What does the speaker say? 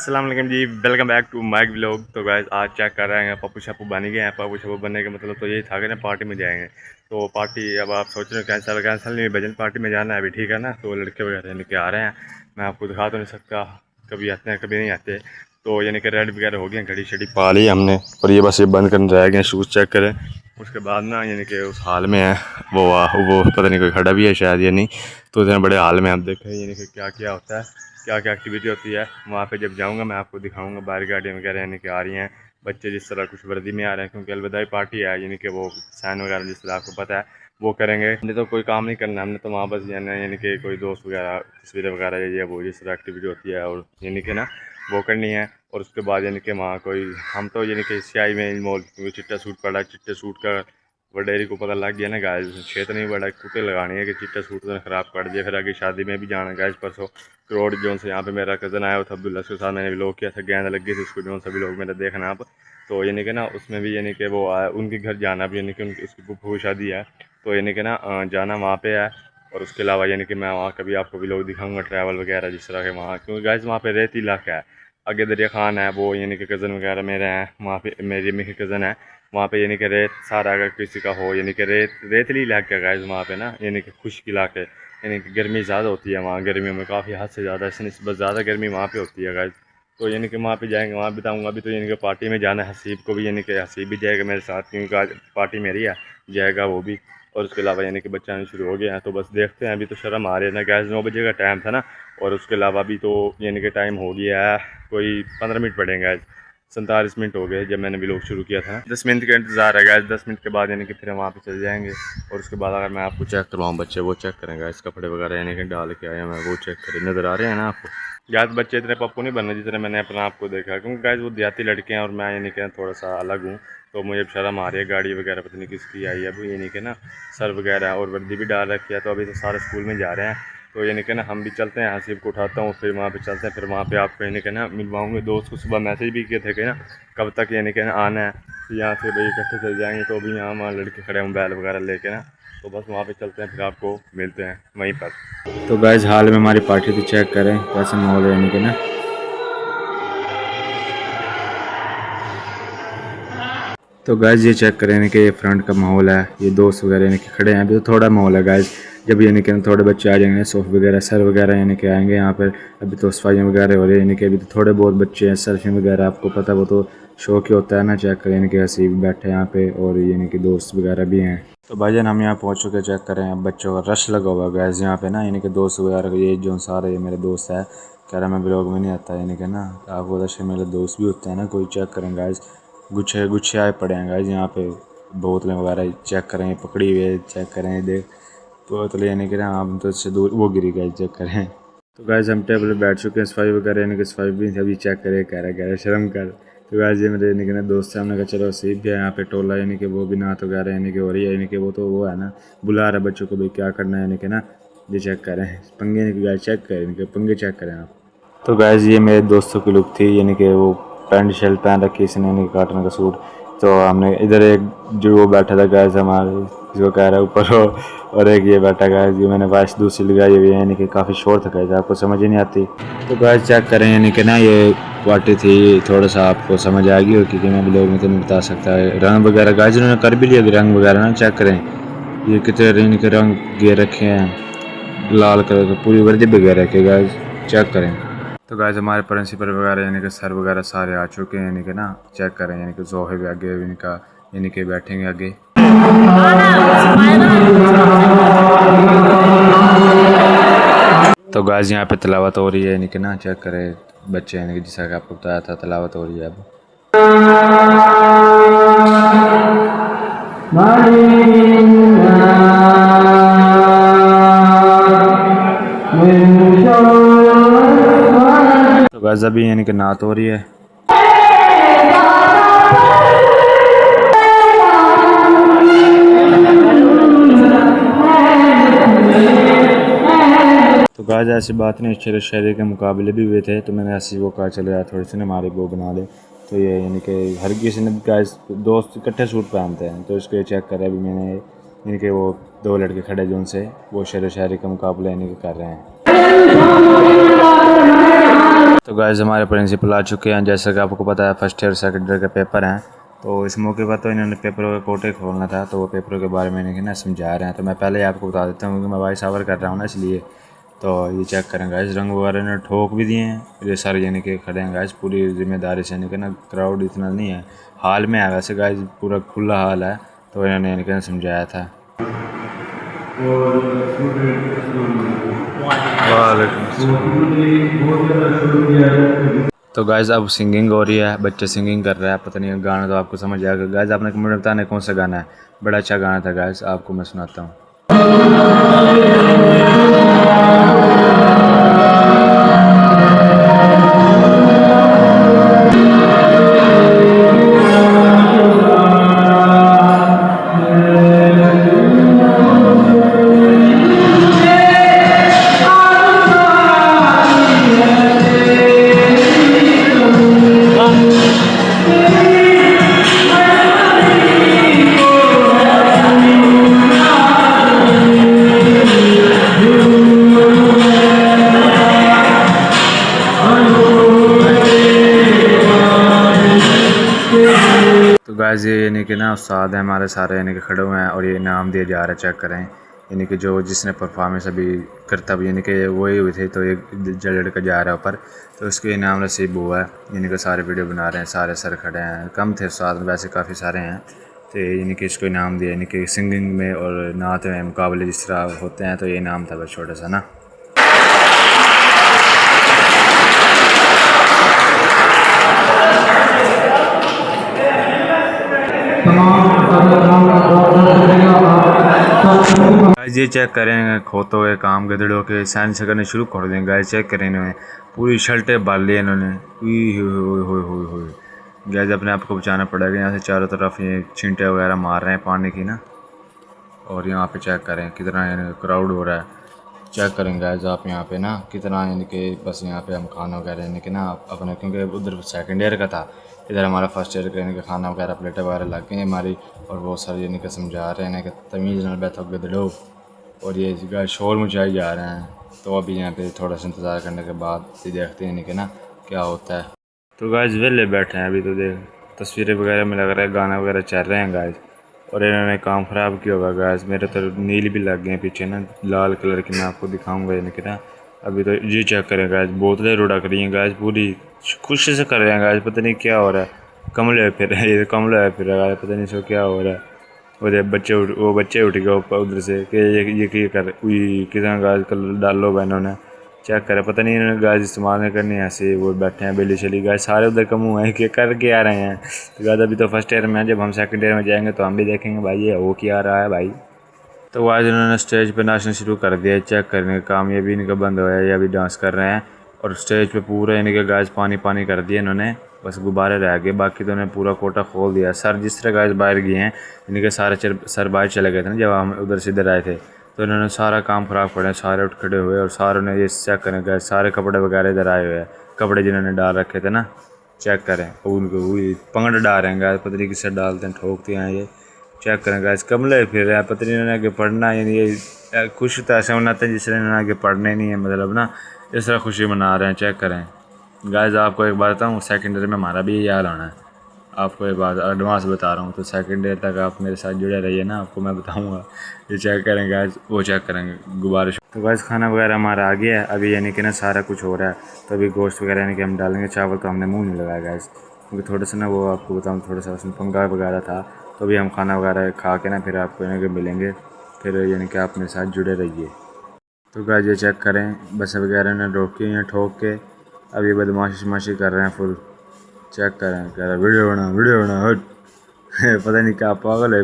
अस्सलाम वालेकुम जी, welcome back to my vlog. तो गाइस आज चेक कर रहे हैं पप्पू शप्पू बन गए हैं। पप्पू शप्पू बनने का मतलब तो यही था कि ना पार्टी में जाएंगे। तो पार्टी अब आप सोच रहे हो कैंसिल नहीं, भजन पार्टी में जाना है अभी, ठीक है ना। तो लड़के वगैरह यानी कि आ रहे हैं, मैं आपको दिखा तो नहीं सकता, कभी आते हैं कभी नहीं आते। तो यानी कि रेड वगैरह हो गया, घड़ी शड़ी पा ली हमने, और ये बस ये बंद करने रह गए, शूज़ चेक करें। उसके बाद ना यानी कि उस हाल में है वो पता नहीं कोई खड़ा भी है शायद या नहीं। तो इतने बड़े हाल में आप देखें यानी कि क्या क्या होता है, क्या क्या एक्टिविटी होती है वहाँ पे। जब जाऊँगा मैं आपको दिखाऊंगा। बाहर गाड़ियाँ वगैरह यानी कि आ रही हैं, बच्चे जिस तरह कुछ वर्दी में आ रहे हैं, क्योंकि अलविदाई पार्टी है यानी कि वो सैन वगैरह जिस तरह आपको पता है वो करेंगे। हमने तो कोई काम नहीं करना, हमने तो वहाँ बस जाना है यानी कि कोई दोस्त वगैरह तस्वीरें वगैरह ये वो जिस तरह एक्टिविटी होती है और यानी कि ना वो करनी है। और उसके बाद यानी कि वहाँ कोई हम तो यानी कि सियाई में मॉल चिट्टा सूट पड़ा, चिट्टे सूट का वडेरी को पता लग गया ना गाइस, क्षेत्र नहीं बड़ा कुटे लगानी है कि चिट्टा सूट तो ख़राब कर दिया। फिर आगे शादी में भी जाना गाइस, परसों करोड़ जोन से यहाँ पे मेरा कज़न आया था अब्दुल्ला, उसके साथ मैंने व्लॉग किया था, गेंद लग गई थी उसको, जोन सभी लोग मेरा देखना आप। तो यानी कि ना उसमें भी यानी कि वो आया, उनके घर जाना भी यानी कि उनकी उसकी फूफू की शादी है। तो यानी कि ना जाना वहाँ पे है। और उसके अलावा यानी कि मैं वहाँ कभी आपको व्लॉग दिखाऊंगा ट्रैवल वगैरह जिस तरह के वहाँ, क्योंकि गाइस वहाँ पे रेती इलाका है। आगे दरिया खान है, वो यानी कि कज़न वगैरह मेरे हैं वहाँ पे, मेरी अम्मी के कज़न है वहाँ पे। यानी कि रेत सारा अगर किसी का हो यानी कि रेतली इलाका है गाइस वहाँ पे ना, यानी कि खुश्क इलाके, यानी कि गर्मी ज़्यादा होती है वहाँ, गर्मियों में काफ़ी हद से ज़्यादा इस निस्बत ज़्यादा गर्मी वहाँ पे होती है गाइस। तो यानी कि वहाँ पे जाएंगे, वहाँ बताऊँगा। अभी तो यानी कि पार्टी में जाना है, हसीब को भी यानी कि हसीब भी जाएगा मेरे साथ, क्योंकि आज पार्टी मेरी है, जाएगा वो भी। और उसके अलावा यानी कि बच्चे आने शुरू हो गए हैं, तो बस देखते हैं। अभी तो शर्म आ रही है ना गैस, 9 बजे का टाइम था ना। और उसके अलावा अभी तो यानी कि टाइम हो गया है कोई 15 मिनट पड़ेंगे, आज 47 मिनट हो गए जब मैंने व्लॉग शुरू किया था। 10 मिनट का इंतज़ार है गाइस, 10 मिनट के बाद यानी कि फिर हम वहाँ पे चले जाएंगे। और उसके बाद अगर मैं आपको चेक करवाऊँ, बच्चे वो चेक करेंगे इस कपड़े वगैरह यानी कि डाल के आए मैं, वो चेक करें, नज़र आ रहे हैं ना आपको। गाइस बच्चे इतने पप्पू नहीं बनने जितने मैंने अपना आपको देखा, क्योंकि गाइस वो देहाती लड़के हैं और मैं यानी कि थोड़ा सा अलग हूँ। तो मुझे शर्म आ रही है, गाड़ी वगैरह पता नहीं किसकी आई है अभी, यानी कि ना सर वगैरह और वर्दी भी डाल रखी है। तो अभी तो सारे स्कूल में जा रहे हैं, तो यानी कि ना हम भी चलते हैं, हसीब को उठाता हूँ, फिर वहाँ पे चलते हैं। फिर वहाँ पे आपको यानी कि ना मिलवाऊंगे। दोस्त को सुबह मैसेज भी किए थे कि ना कब तक यानी कि ना आना है, तो यहाँ से भाई इकट्ठे चल जाएंगे। तो अभी यहाँ वहाँ लड़के खड़े हैं मोबाइल वगैरह लेके ना, तो बस वहाँ पे चलते हैं, फिर आपको मिलते हैं वहीं पर। तो गाइस हाल में हमारी पार्टी तो चेक करें कैसे माहौल है यानी कि ना। तो गाइस ये चेक करें कि ये फ्रंट का माहौल है, ये दोस्त वगैरह यानी कि खड़े हैं। अभी तो थोड़ा माहौल है गाइस, जब यानी कि थोड़े बच्चे आ जाएंगे, सोफ वगैरह सर वगैरह यानी कि आएंगे यहाँ पर। अभी तो सफाइयाँ वगैरह हो रही है, यानी कि अभी तो थोड़े बहुत बच्चे हैं, सर्फिंग वगैरह आपको पता वो तो शौक ही होता है ना। चेक करें यानी कि हंसी भी बैठे हैं यहाँ पे, और यानी कि दोस्त वगैरह भी हैं। तो भाईजान हम यहाँ पहुँच चुके, चेक करें अब बच्चों का रश लगा हुआ गैस यहाँ पे ना, यानी कि दोस्त वगैरह ये जो सारे मेरे दोस्त है, कह रहा मैं ब्लॉग में नहीं आता यानी कि ना, आपको दर्शक मेरे दोस्त भी होते हैं ना कोई। चेक करें गाइस गुच्छे गुच्छे आए पड़े हैं गाइस यहाँ पे, बोतलें वगैरह चेक करें पकड़ी हुई है, चेक करें देख बोतलें यानी कि ना हम तो इससे दूर वो गिरी गाइस, चेक करें। तो गाइस हम टेबल पे बैठ चुके हैं, सफाई वगैरह यानी कि सफाई भी अभी चेक करें, कह रहा शर्म कर। तो गाइस ये मेरे यानी कि ना दोस्त है, हमने कहा चलो सीख गया यहाँ पे टोला यानी कि वो भी नात वगैरह यानी कि हो रही है, यानी कि वो तो वो है ना बुला रहा है बच्चों को भाई क्या करना है यानी कि ना। ये चेक करें पंगे यानी कि गाइस चेक करें यानी कि पंगे चेक करें आप। तो गाइस ये मेरे दोस्तों की लुक थी, यानी कि वो पैंट शर्ट पहन रखी इसने यानी कि काटन का सूट। तो हमने इधर एक जो वो बैठा था गैस हमारे, जिसको कह रहा है ऊपर हो, और एक ये बैठा गैस जो मैंने वॉइस दूसरी लगाई हुई है, यानी कि काफ़ी शोर था गैस, आपको समझ ही नहीं आती। तो गैस चेक करें यानी कि ना ये पार्टी थी, थोड़ा सा आपको समझ आ गई होगी कि मैं भी लोग में तो नहीं बता सकता। रंग वगैरह गैस इन्होंने कर भी लिया, रंग वगैरह ना चेक करें, ये कितने रंग के रंग गे रखे हैं, लाल कलर का पूरी वर्दी बगैर रखे गैस, चेक करें। तो गाइस हमारे प्रिंसिपल वगैरह यानी कि सर वगैरह सारे आ चुके हैं, यानी कि ना चेक करें, यानी कि जोहे भी आगे इनका यानी कि बैठेंगे आगे। तो गाइस यहाँ पे तिलावत हो रही है, यानी कि ना चेक करें बच्चे यानी कि जैसा कि आपको बताया था तिलावत हो रही है अब। तो गाइस अभी यानी कि नात हो रही है। तो गाइस ऐसी बात नहीं, शेर शायरी के मुकाबले भी हुए थे, तो मैंने ऐसी वो कहा चलो यार थोड़ी सी ना हमारी वो बना दे। तो ये यानी कि हर किसी ने गाइस दोस्त इकट्ठे सूट पहनते हैं, तो इसको ये चेक करें अभी मैंने, यानी कि वो दो लड़के खड़े जो उनसे वो शेर शायरी का मुकाबला यानी कि कर रहे हैं। तो गाइस हमारे प्रिंसिपल आ चुके हैं। जैसा कि आपको पता है फर्स्ट ईयर सेकेंड ईयर के पेपर हैं, तो इस मौके पर तो इन्होंने पेपरों के कोटे खोलना था, तो वो पेपरों के बारे में इन्हें ना समझा रहे हैं। तो मैं पहले ही आपको बता देता हूँ क्योंकि मैं वॉइस ओवर कर रहा हूँ ना, इसलिए। तो ये चेक करें गाइस, रंग वगैरह इन्होंने ठोक भी दिए हैं। ये सारे यानी कि खड़े हैं गाइस पूरी जिम्मेदारी से, यानी कि ना क्राउड इतना नहीं है, हाल में है वैसे गाइस, पूरा खुला हाल है। तो इन्होंने यानी कि समझाया था। तो गाइस अब सिंगिंग हो रही है, बच्चे सिंगिंग कर रहे हैं। पता नहीं गाना तो आपको समझ आएगा गाइस। आपने कमेंट में बताना कौन सा गाना है। बड़ा अच्छा गाना था गाइस, आपको मैं सुनाता हूँ। तो गाइस ये यानी कि ना उस्ताद हैं हमारे सारे, यानी कि खड़े हुए हैं और ये इनाम दिया जा रहा है। चेक करें, यानी कि जो जिसने परफॉर्मेंस अभी करता भी यानी कि वही हुई थी, तो एक लड़का जा रहा है ऊपर, तो उसके इनाम नसीब हुआ है। यानी कि सारे वीडियो बना रहे हैं, सारे सर खड़े हैं। कम थे उस्ताद, वैसे काफ़ी सारे हैं। तो यानी कि इसको इनाम दिया, यानी कि सिंगिंग में और नात में मुकाबले जिस तरह होते हैं, तो ये इनाम था बस छोटा सा ना। गाइस ये चेक करें, खोतों के काम गधड़ों के साइन से करने शुरू कर देंगे। गाइस चेक करें, इन्होंने पूरी शर्टें बाल ली इन्होंने। गाइस अपने आप को बचाना पड़ेगा, यहाँ से चारों तरफ ये छींटे वगैरह मार रहे हैं पानी की ना। और यहाँ पे चेक करें कितना यानी क्राउड हो रहा है। चेक करें गाइस आप यहाँ पे ना कितना, यानी कि बस यहाँ पे हम खाना वगैरह यानी कि ना अपने, क्योंकि उधर सेकंड ईयर का था, इधर हमारा फर्स्ट ईयर का, यानी कि खाना वगैरह प्लेटें वगैरह लग गई हमारी। और बहुत सारे यानी कि समझा रहे हैं कि तमीज़ न बैठो गधड़ो, और ये गाइस शोर मचाए जा रहे हैं। तो अभी यहाँ पे थोड़ा सा इंतज़ार करने के बाद ये देखते हैं यानी कि ना क्या होता है। तो गाइस वेले बैठे हैं अभी, तो देख तस्वीरें वगैरह में लग रहा है गाना वगैरह चल रहे हैं गाइस। और इन्होंने काम ख़राब किया होगा गाइस, मेरे तो नील भी लग गए हैं पीछे ना, लाल कलर की। मैं आपको दिखाऊंगा यानी कि ना अभी। तो ये चेक करें गाइस, बोतलें रुड़क रही हैं गाइस, पूरी खुशी से कर रहे हैं गाइस। पता नहीं क्या हो रहा है, कमले फिर ये कमले फिर रहा है, पता नहीं इसको क्या हो रहा है। वो बच्चे उठ गए ऊपर उधर से कि ये कर कितना गाइस कलर डालो बहनों ने। चेक करें, पता नहीं इन्होंने गाइस इस्तेमाल नहीं करनी, ऐसे वो बैठे हैं बेली चली गाइस, सारे उधर का मुँह है कि कर के आ रहे हैं। तो गाइस अभी तो फर्स्ट ईयर में है, जब हम सेकंड ईयर में जाएंगे तो हम भी देखेंगे भाई ये वो क्या रहा है भाई। तो आज इन्होंने स्टेज पे नाचना शुरू कर दिया। चेक करने का काम ये भी इनका बंद हुआ है, ये अभी डांस कर रहे हैं। और स्टेज पे पूरा इनके गाइस पानी पानी कर दिया इन्होंने, बस गुब्बारे रह गए, बाकी तो इन्होंने पूरा कोटा खोल दिया। सर जिस तरह गाइस बाहर गए हैं, इनके सारे सर बाहर चले गए थे ना जब हम उधर से इधर आए थे, तो इन्होंने सारा काम ख़राब करे, सारे उठ खड़े हुए और सारों ने ये चेक करें गए, सारे कपड़े वगैरह इधर आए हुए हैं, कपड़े जिन्होंने डाल रखे थे ना। चेक करें उनको पंगड़ डाल रहे हैं गाइस, पता नहीं किससे डालते हैं, ठोकते हैं ये। चेक करें गाइस, कमले फिर रहा है, पता नहीं इन्होंने आगे पढ़ना, यानी ये खुश तो ऐसे मनाते हैं जिससे इन्होंने आगे पढ़ना ही नहीं है, मतलब ना इस तरह खुशी मना रहे हैं। चेक करें गाइस, आपको एक बात बताऊँ, सेकंड ईयर में हमारा भी यही हाल होना है। आपको एक बात एडवांस बता रहा हूँ, तो सेकंड ईयर तक आप मेरे साथ जुड़े रहिए ना, आपको मैं बताऊँगा। ये चेक करें गाइस, वो चेक करेंगे गुब्बारे। तो गाइस खाना वगैरह हमारा आ गया है अभी, यानी कि ना सारा कुछ हो रहा है। तो अभी गोश्त वगैरह यानी कि हम डालेंगे, चावल तो हमने मुँह नहीं लगाया गाइस, क्योंकि थोड़ा सा ना वो आपको बताऊँ थोड़ा सा उसमें पंगा वगैरह था। तो अभी हम खाना वगैरह खा के ना फिर आपको यानी कि मिलेंगे, फिर यानी कि आप मेरे साथ जुड़े रहिए। तो गाइस ये चेक करें, बस वगैरह ने रोकी हैं ठोक के, अभी बदमाशी कर रहे हैं फुल। चेक करें कह रहे वीडियो बना हट पता नहीं क्या पागल है।